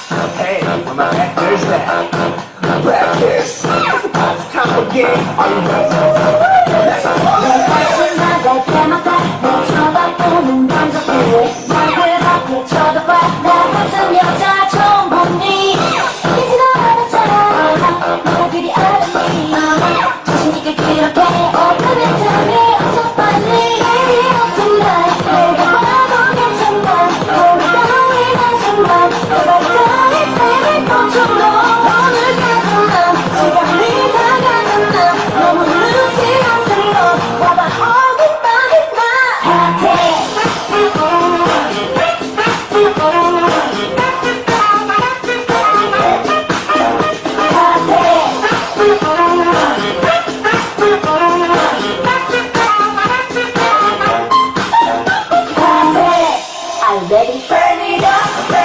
Hey, when my back does that, practice. It's time for game. Are you ready? Let's go. 나갈 때마다 널 쳐다보는 감정들을 날 그렇게 쳐다봐 나 같은 여자 처음 보니 이제 너 알았잖아 너가 그리 알았니 자신 있게 그렇게 오픈해 tell me 어서 빨리 어떤 날 내가 봐도 괜찮아 너를 따위나 정말 너가 따위 baby 꽃으로 오늘 같은 날 시간이 다가간 날 너무 늦지 않은 너 봐봐 Are you ready? Burn it up.